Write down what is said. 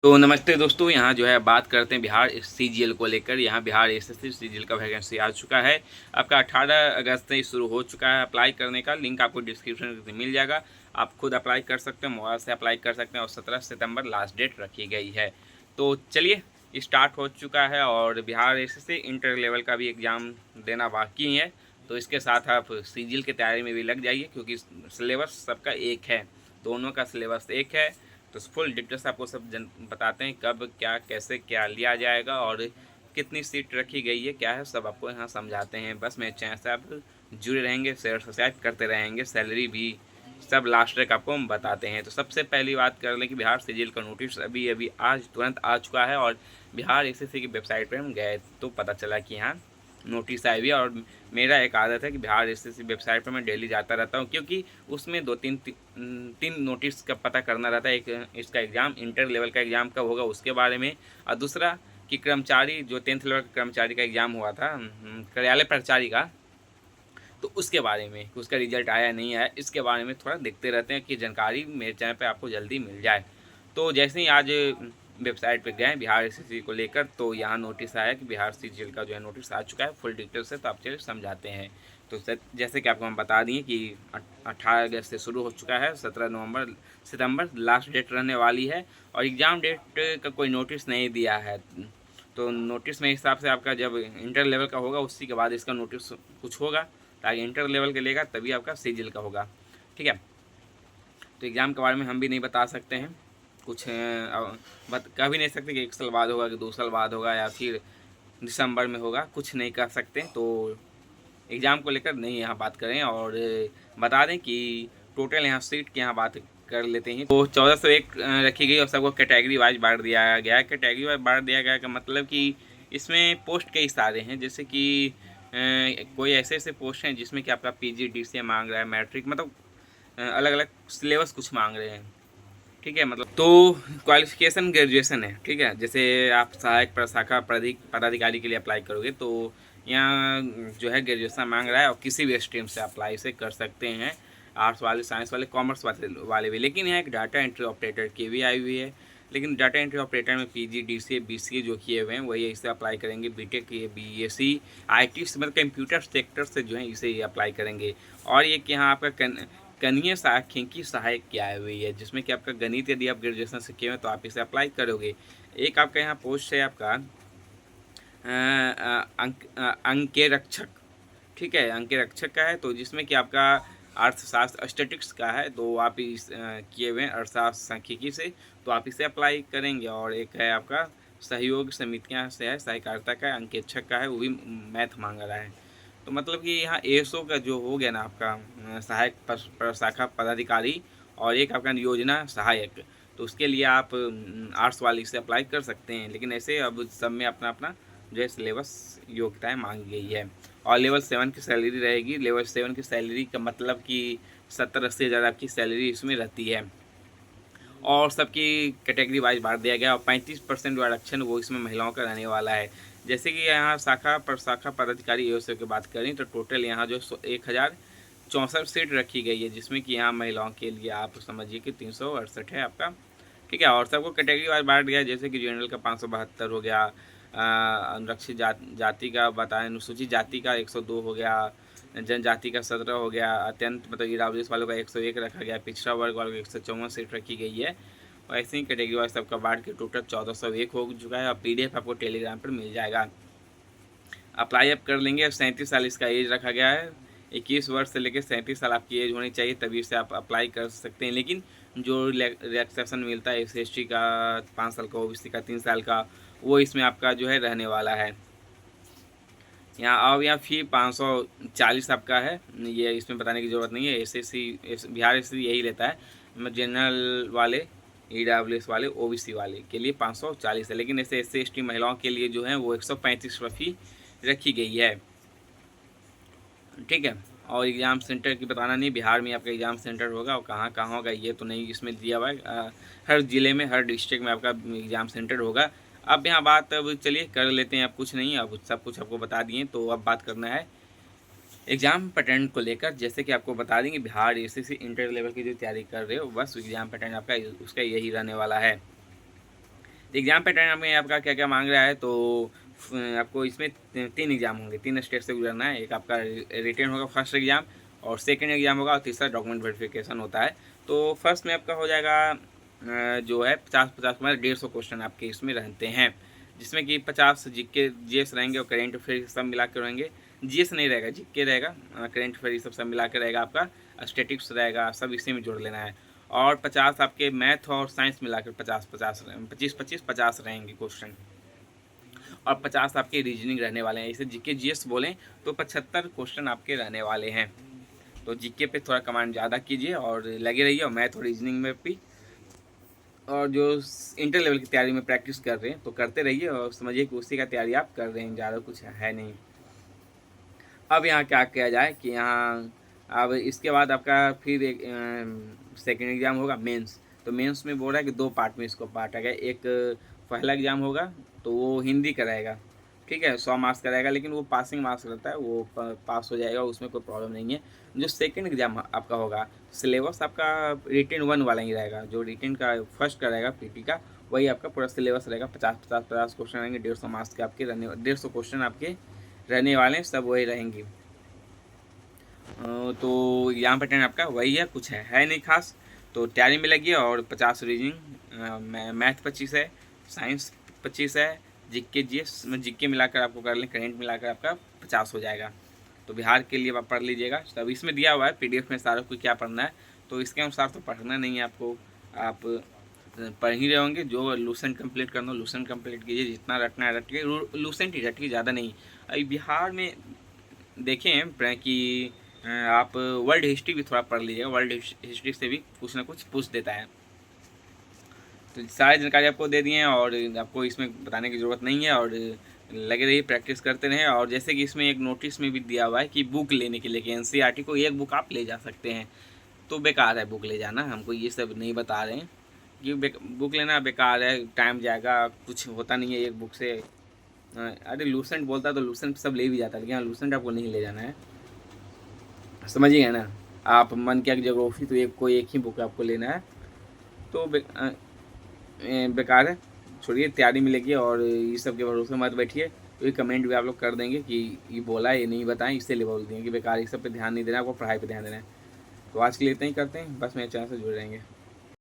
तो नमस्ते दोस्तों, यहाँ जो है बात करते हैं बिहार सीजीएल को लेकर। यहाँ बिहार एसएससी सीजीएल का वैकेंसी आ चुका है। आपका 18 अगस्त से शुरू हो चुका है। अप्लाई करने का लिंक आपको डिस्क्रिप्शन में मिल जाएगा। आप खुद अप्लाई कर सकते हैं, मोबाइल से अप्लाई कर सकते हैं और 17 सितंबर लास्ट डेट रखी गई है। तो चलिए, स्टार्ट हो चुका है और बिहार एसएससी इंटर लेवल का भी एग्ज़ाम देना बाकी है। तो इसके साथ आप सीजीएल की तैयारी में भी लग जाइए, क्योंकि सिलेबस सबका एक है, दोनों का सिलेबस एक है। तो फुल डिटेल्स आपको सब बताते हैं, कब क्या कैसे क्या लिया जाएगा और कितनी सीट रखी गई है, क्या है, सब आपको यहाँ समझाते हैं। बस मेरे चैनल से आप जुड़े रहेंगे, शेयर सब्सक्राइब करते रहेंगे, सैलरी भी सब लास्ट तक आपको हम बताते हैं। तो सबसे पहली बात कर लें कि बिहार सीजीएल का नोटिस अभी अभी आज तुरंत आ चुका है और बिहार एसएससी की वेबसाइट पर हम गए तो पता चला कि यहाँ नोटिस आई हुई है। और मेरा एक आदत है कि बिहार एसएससी वेबसाइट पर मैं डेली जाता रहता हूँ, क्योंकि उसमें तीन नोटिस का पता करना रहता है। एक इसका एग्ज़ाम इंटर लेवल का एग्ज़ाम कब होगा उसके बारे में, और दूसरा कि कर्मचारी जो 10th लेवल का कर्मचारी का एग्ज़ाम हुआ था, कार्यालय प्राचार्य का, तो उसके बारे में, उसका रिजल्ट आया नहीं आया, इसके बारे में थोड़ा देखते रहते हैं कि जानकारी मेरे चैनल पे आपको जल्दी मिल जाए। तो जैसे ही आज वेबसाइट पे गए बिहार एसएससी को लेकर, तो यहाँ नोटिस आया कि बिहार सीजीएल का जो है नोटिस आ चुका है फुल डिटेल से। तो आप चलिए समझाते हैं। तो जैसे कि आपको हम बता दिए कि 18 अगस्त से शुरू हो चुका है, 17 सितंबर लास्ट डेट रहने वाली है और एग्ज़ाम डेट का कोई नोटिस नहीं दिया है। तो नोटिस में हिसाब से आपका जब इंटर लेवल का होगा उसी के बाद इसका नोटिस कुछ होगा, ताकि इंटर लेवल के लेगा तभी आपका सीजीएल का होगा। ठीक है, तो एग्ज़ाम के बारे में हम भी नहीं बता सकते हैं कुछ, कह भी नहीं सकते कि 1 साल बाद होगा कि 2 साल बाद होगा या फिर दिसंबर में होगा, कुछ नहीं कर सकते। तो एग्ज़ाम को लेकर नहीं यहाँ बात करें। और बता दें कि टोटल यहाँ सीट की यहाँ बात कर लेते हैं। तो 1401 रखी गई और सबको कैटेगरी वाइज बांट दिया गया है। कैटेगरी वाइज बांट दिया गया का मतलब कि इसमें पोस्ट कई सारे हैं, जैसे कि कोई ऐसे ऐसे पोस्ट हैं जिसमें कि आपका पीजीडीसीए मांग रहा है, मैट्रिक, मतलब अलग अलग सिलेबस कुछ मांग रहे हैं। ठीक है, मतलब तो क्वालिफिकेशन ग्रेजुएशन है। ठीक है, जैसे आप सहायक प्रशाखा पदाधिकारी के लिए अप्लाई करोगे तो यहाँ जो है ग्रेजुएशन मांग रहा है और किसी भी स्ट्रीम से अप्लाई से कर सकते हैं, आर्ट्स वाले, साइंस वाले, कॉमर्स वाले भी। लेकिन यहाँ एक डाटा एंट्री ऑपरेटर की भी आई हुई है, लेकिन डाटा एंट्री ऑपरेटर में पीजीडीसीए बीसीए जो किए हुए हैं वही इसे अप्लाई करेंगे। बीटेक किए, बीएससी आईटी से, मतलब कंप्यूटर सेक्टर से जो है इसे अप्लाई करेंगे। और एक यहाँ आपका कनीय सांख्यिकी सहायक की आई हुई है, जिसमें कि आपका गणित यदि आप ग्रेजुएशन से किए हैं तो आप इसे अप्लाई करोगे। एक आपका यहाँ पोस्ट है आपका अंकेरक्षक। ठीक है, अंकेरक्षक का है, तो जिसमें कि आपका अर्थशास्त्र स्टैटिक्स का है, तो आप इस किए हुए हैं अर्थशास्त्र सांख्यिकी से, तो आप इसे अप्लाई करेंगे। और एक है आपका सहयोग समितियाँ से है, सहकारिता का, अंकेक्षक का है, वो भी मैथ मांग रहा है। तो मतलब कि यहाँ एएसओ का जो हो गया ना आपका सहायक प्रशाखा पदाधिकारी, और एक आपका योजना सहायक, तो उसके लिए आप आर्ट्स वाली से अप्लाई कर सकते हैं। लेकिन ऐसे अब सब में अपना अपना जो है सिलेबस योग्यताएँ मांगी गई है। और लेवल 7 की सैलरी रहेगी। लेवल 7 की सैलरी का मतलब कि 70-80 हज़ार आपकी सैलरी इसमें रहती है। और सबकी कैटेगरी वाइज बांट दिया गया और 35% जो आरक्षण वो इसमें महिलाओं का रहने वाला है। जैसे कि यहाँ शाखा प्रशाखा पदाधिकारी एओ की बात करें तो टोटल यहाँ जो 1064 सीट रखी गई है, जिसमें कि यहाँ महिलाओं के लिए आप समझिए कि 368 है आपका। ठीक है, और सबको कैटेगरी वाइज बांट दिया है, जैसे कि जनरल का 572 हो गया, अनुसूचित जाति का बताएं, अनुसूचित जाति का 102 हो गया, जनजाति का 17 हो गया, अत्यंत मतलब ईडब्ल्यूएस वालों का 101 रखा गया, पिछड़ा वर्ग वालों को 154 सीट रखी गई है। और ऐसे ही कैटेगरी वाइज सबका बांट के टोटल 1401 हो चुका है। और पीडीएफ आपको टेलीग्राम पर मिल जाएगा। अप्लाई आप कर लेंगे। 37 साल इसका एज रखा गया है। 21 वर्ष से लेकर 37 साल आपकी एज होनी चाहिए, तभी से आप अप्लाई कर सकते हैं। लेकिन जो रिलैक्सेशन मिलता है SC का 5 साल का, OBC का 3 साल का, वो इसमें आपका जो है रहने वाला है। यहाँ अब यहाँ फी 540 आपका है, ये इसमें बताने की ज़रूरत नहीं है। SSC बिहार SSC यही लेता है। जनरल वाले, EWS वाले, OBC वाले के लिए 540 है। लेकिन ऐसे SC ST महिलाओं के लिए जो है वो 135 फी रखी गई है। ठीक है, और एग्ज़ाम सेंटर की बताना नहीं, बिहार में आपका एग्ज़ाम सेंटर होगा और कहाँ कहाँ होगा ये तो नहीं इसमें दिया हुआ है। हर ज़िले में, हर डिस्ट्रिक्ट में आपका एग्ज़ाम सेंटर होगा। अब यहाँ बात अब चलिए कर लेते हैं। अब कुछ नहीं, अब सब कुछ आपको बता दिए, तो अब बात करना है एग्ज़ाम पैटर्न को लेकर। जैसे कि आपको बता देंगे बिहार SSC इंटर लेवल की जो तैयारी कर रहे हो, बस एग्ज़ाम पैटर्न आपका उसका यही रहने वाला है। एग्ज़ाम पैटर्न में आपका क्या क्या मांग रहा है, तो आपको इसमें 3 एग्ज़ाम होंगे, 3 स्टेज से गुजरना है। एक आपका रिटेन होगा फर्स्ट एग्ज़ाम, और सेकंड एग्ज़ाम होगा, और तीसरा डॉक्यूमेंट वेरिफिकेशन होता है। तो फर्स्ट में आपका हो जाएगा जो है 50-50 मतलब 150 क्वेश्चन आपके इसमें रहते हैं, जिसमें कि 50 जीके जीएस रहेंगे और करेंट अफेयर सब मिला के रहेंगे। जीएस नहीं रहेगा, जीके रहेगा, करेंट अफेयर सब मिला के रहेगा आपका, स्टैटिक्स रहेगा, सब इसी में जोड़ लेना है। और 50 आपके मैथ और साइंस मिलाकर 50-50 25-25-50 रहेंगे क्वेश्चन, और 50 आपके रीजनिंग रहने वाले हैं। इसे जीके जीएस बोलें तो 75 क्वेश्चन आपके रहने वाले हैं। तो जीके पे थोड़ा कमांड ज़्यादा कीजिए और लगे रहिए, और मैथ और रीजनिंग में भी, और जो इंटर लेवल की तैयारी में प्रैक्टिस कर रहे हैं तो करते रहिए, और समझिए कि उसी का तैयारी आप कर रहे हैं, ज़्यादा कुछ है नहीं। अब यहाँ क्या किया जाए कि यहाँ अब इसके बाद आपका फिर एक सेकेंड एग्ज़ाम होगा मेंस। तो मेंस में बोल रहा है कि 2 पार्ट में इसको बांटा गया। एक पहला एग्ज़ाम होगा तो वो हिंदी का रहेगा, ठीक है, 100 मार्क्स का रहेगा, लेकिन वो पासिंग मार्क्स रहता है, वो पास हो जाएगा, उसमें कोई प्रॉब्लम नहीं है। जो सेकेंड एग्ज़ाम आपका होगा, सिलेबस आपका रिटेन 1 वाला ही रहेगा। जो रिटेन का फर्स्ट का रहेगा पीटी का, वही आपका पूरा सिलेबस रहेगा। 50-50-50 क्वेश्चन रहेंगे, 150 मार्क्स के आपके रहने, 150 क्वेश्चन आपके रहने वाले हैं, सब वही रहेंगे। तो यहाँ पैटर्न आपका वही है, कुछ है नहीं खास। तो तैयारी में लगिए, और 50 रीजनिंग, मैथ 25 है, साइंस 25 है, जीके जीएस में जीके मिलाकर आपको कर लें, करेंट मिलाकर आपका 50 हो जाएगा। तो बिहार के लिए आप पढ़ लीजिएगा। तब इसमें दिया हुआ है पीडीएफ में सारा कुछ क्या पढ़ना है, तो इसके अनुसार तो पढ़ना नहीं है आपको, आप पढ़ ही रहे होंगे। जो लूसेंट कंप्लीट करना हो लूसेंट कंप्लीट कीजिए, जितना रटना है रटिए, लूसेंट ही रटिए, ज़्यादा नहीं। अभी बिहार में देखें कि आप वर्ल्ड हिस्ट्री भी थोड़ा पढ़ लीजिएगा, वर्ल्ड हिस्ट्री से भी कुछ ना कुछ पूछ देता है। तो सारी जानकारी आपको दे दिए हैं, और आपको इसमें बताने की ज़रूरत नहीं है, और लगे रहिए, प्रैक्टिस करते रहें। और जैसे कि इसमें एक नोटिस में भी दिया हुआ है कि बुक लेने के लिए, कि एनसीईआरटी को एक बुक आप ले जा सकते हैं, तो बेकार है बुक ले जाना, हमको ये सब नहीं बता रहे हैं कि बुक लेना बेकार है, टाइम जाएगा, कुछ होता नहीं है एक बुक से। अरे लूसेंट बोलता तो लूसेंट सब ले भी जाता है, लेकिन लूसेंट आपको नहीं ले जाना है, समझिए ना। आप मन क्या ज्योग्राफी तो कोई एक ही बुक आपको लेना है, तो बेकार है, छोड़िए, तैयारी में लगिए, और ये सब के भरोसे मत बैठिए। तो ये कमेंट भी आप लोग कर देंगे कि ये बोला, ये नहीं बताएं, इससे बोल दिए कि बेकार, ये सब पे ध्यान नहीं देना, आपको पढ़ाई पे ध्यान देना है। तो आज के लिए इतना ही करते हैं, बस मेरे चैनल से जुड़े रहेंगे।